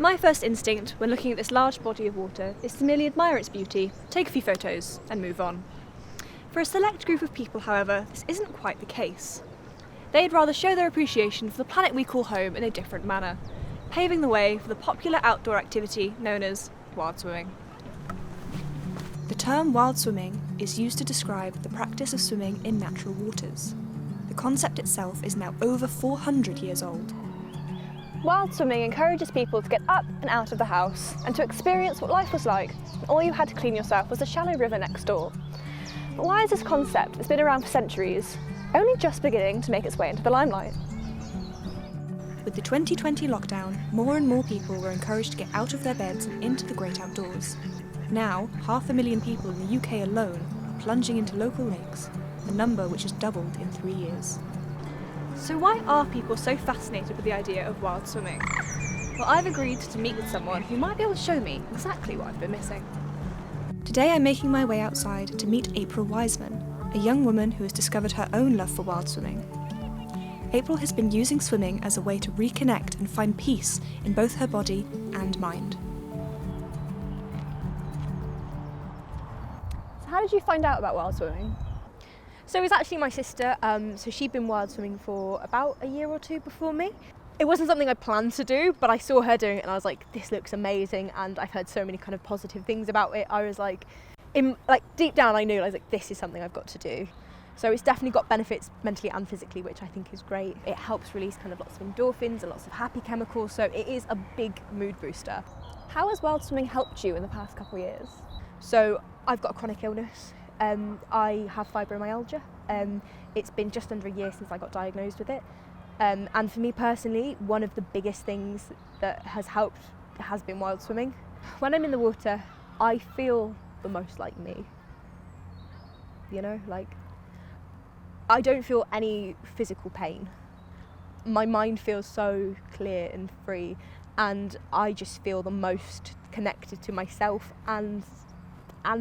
My first instinct when looking at this large body of water is to merely admire its beauty, take a few photos and move on. For a select group of people, however, this isn't quite the case. They'd rather show their appreciation for the planet we call home in a different manner, paving the way for the popular outdoor activity known as wild swimming. The term wild swimming is used to describe the practice of swimming in natural waters. The concept itself is now over 400 years old. Wild swimming encourages people to get up and out of the house and to experience what life was like when all you had to clean yourself was a shallow river next door. But why is this concept that's been around for centuries only just beginning to make its way into the limelight? With the 2020 lockdown, more and more people were encouraged to get out of their beds and into the great outdoors. Now, 500,000 people in the UK alone are plunging into local lakes, a number which has doubled in 3 years. So why are people so fascinated with the idea of wild swimming? Well, I've agreed to meet with someone who might be able to show me exactly what I've been missing. Today I'm making my way outside to meet April Wiseman, a young woman who has discovered her own love for wild swimming. April has been using swimming as a way to reconnect and find peace in both her body and mind. So how did you find out about wild swimming? So it was actually my sister, so she'd been wild swimming for about a year or two before me. It wasn't something I planned to do, but I saw her doing it and I was like, this looks amazing, and I've heard so many kind of positive things about it. I was like, deep down I knew, I was like, this is something I've got to do. So it's definitely got benefits mentally and physically, which I think is great. It helps release kind of lots of endorphins and lots of happy chemicals, so it is a big mood booster. How has wild swimming helped you in the past couple of years? So I've got a chronic illness. I have fibromyalgia. It's been just under a year since I got diagnosed with it. And for me personally, one of the biggest things that has helped has been wild swimming. When I'm in the water, I feel the most like me. You know, like, I don't feel any physical pain. My mind feels so clear and free, and I just feel the most connected to myself and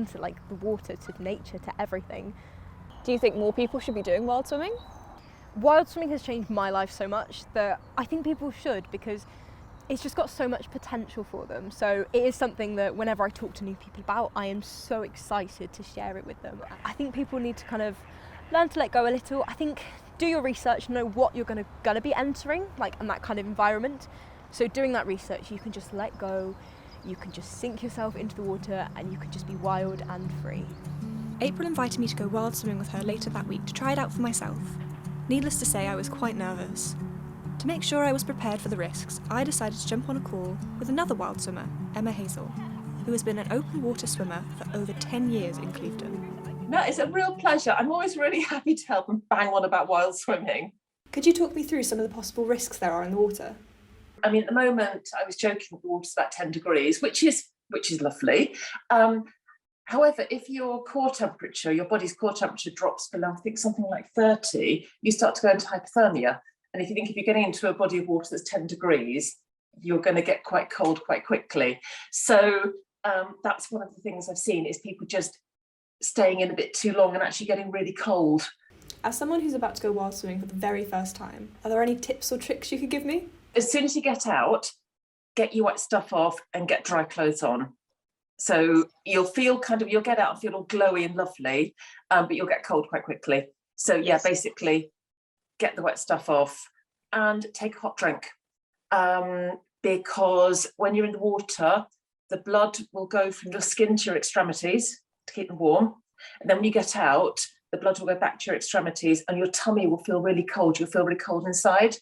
to like the water, to nature, to everything. Do you think more people should be doing wild swimming? Wild swimming has changed my life so much that I think people should, because it's just got so much potential for them. So it is something that whenever I talk to new people about, I am so excited to share it with them. I think people need to kind of learn to let go a little. I think do your research, know what you're gonna be entering, like in that kind of environment. So doing that research, you can just let go, you can just sink yourself into the water, and you can just be wild and free. April invited me to go wild swimming with her later that week to try it out for myself. Needless to say, I was quite nervous. To make sure I was prepared for the risks, I decided to jump on a call with another wild swimmer, Emma Hazel, who has been an open water swimmer for over 10 years in Clevedon. No, it's a real pleasure. I'm always really happy to help and bang on about wild swimming. Could you talk me through some of the possible risks there are in the water? I mean, at the moment, I was joking, the water's about 10 degrees, which is lovely. However, if your body's core temperature drops below, I think something like 30, you start to go into hypothermia. And if you're getting into a body of water that's 10 degrees, you're going to get quite cold quite quickly. So that's one of the things I've seen is people just staying in a bit too long and actually getting really cold. As someone who's about to go wild swimming for the very first time, are there any tips or tricks you could give me? As soon as you get out, get your wet stuff off and get dry clothes on. So you'll get out and feel all glowy and lovely, but you'll get cold quite quickly. So yeah, basically get the wet stuff off and take a hot drink. Because when you're in the water, the blood will go from your skin to your extremities to keep them warm. And then when you get out, the blood will go back to your extremities and your tummy will feel really cold. You'll feel really cold inside.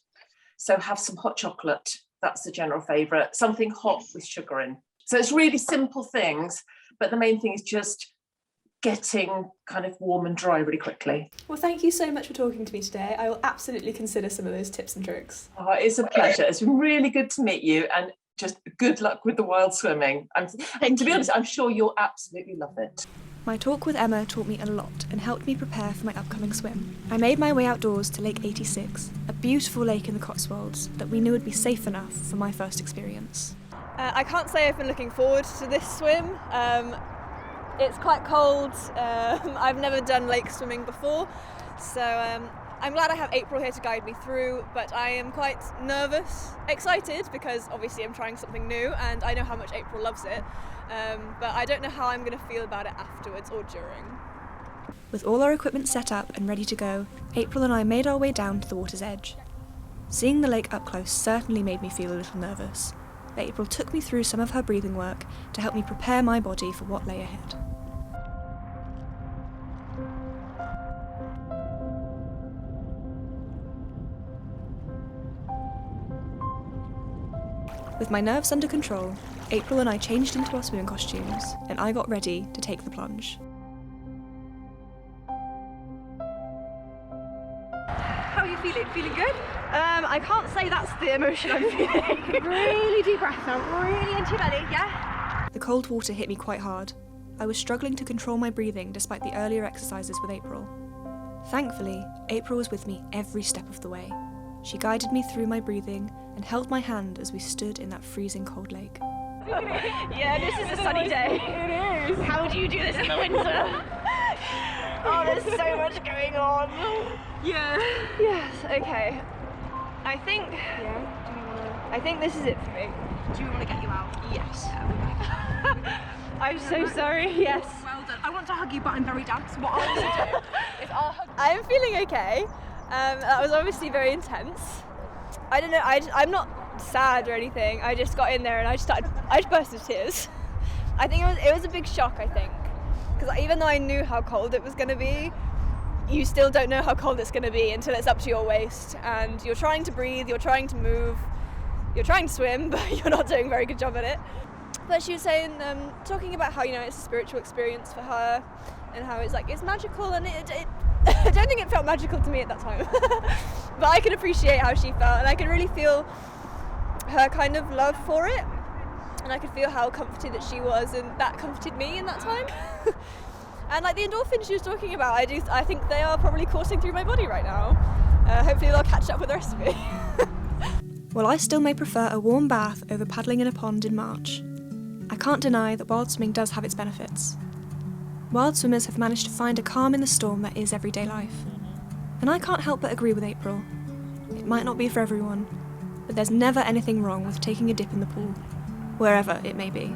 So have some hot chocolate. That's the general favourite. Something hot with sugar in. So it's really simple things, but the main thing is just getting kind of warm and dry really quickly. Well, thank you so much for talking to me today. I will absolutely consider some of those tips and tricks. Oh, it's a pleasure. It's been really good to meet you, and just good luck with the wild swimming. And to be honest, I'm sure you'll absolutely love it. My talk with Emma taught me a lot and helped me prepare for my upcoming swim. I made my way outdoors to Lake 86, a beautiful lake in the Cotswolds that we knew would be safe enough for my first experience. I can't say I've been looking forward to this swim. It's quite cold. I've never done lake swimming before, so I'm glad I have April here to guide me through, but I am quite nervous, excited because obviously I'm trying something new and I know how much April loves it, but I don't know how I'm going to feel about it afterwards or during. With all our equipment set up and ready to go, April and I made our way down to the water's edge. Seeing the lake up close certainly made me feel a little nervous, but April took me through some of her breathing work to help me prepare my body for what lay ahead. With my nerves under control, April and I changed into our swimming costumes, and I got ready to take the plunge. How are you feeling? Feeling good? I can't say that's the emotion I'm feeling. Really deep breath now, really into your belly, yeah? The cold water hit me quite hard. I was struggling to control my breathing despite the earlier exercises with April. Thankfully, April was with me every step of the way. She guided me through my breathing and held my hand as we stood in that freezing cold lake. Yeah, this is a sunny day. It is. How do you do this in the winter? Oh, there's so much going on. Yeah. Yes, okay. I think... Yeah? Do you wanna... I think this is it for me. Do you want to get you out? Yes. I'm so sorry, yes. Well done. I want to hug you, but I'm very damp, so what I'll also do is I'll hug you. I'm feeling okay. That was obviously very intense. I don't know, I'm not sad or anything. I just got in there and I just burst into tears. I think it was a big shock, I think. Because even though I knew how cold it was going to be, you still don't know how cold it's going to be until it's up to your waist. And you're trying to breathe, you're trying to move, you're trying to swim, but you're not doing a very good job at it. But she was saying, talking about how, it's a spiritual experience for her and how it's magical, and it I don't think it felt magical to me at that time. But I could appreciate how she felt, and I could really feel her kind of love for it. And I could feel how comforted that she was, and that comforted me in that time. And the endorphins she was talking about, I think they are probably coursing through my body right now. Hopefully they'll catch up with the rest of me. While I still may prefer a warm bath over paddling in a pond in March, I can't deny that wild swimming does have its benefits. Wild swimmers have managed to find a calm in the storm that is everyday life. And I can't help but agree with April. It might not be for everyone, but there's never anything wrong with taking a dip in the pool, wherever it may be.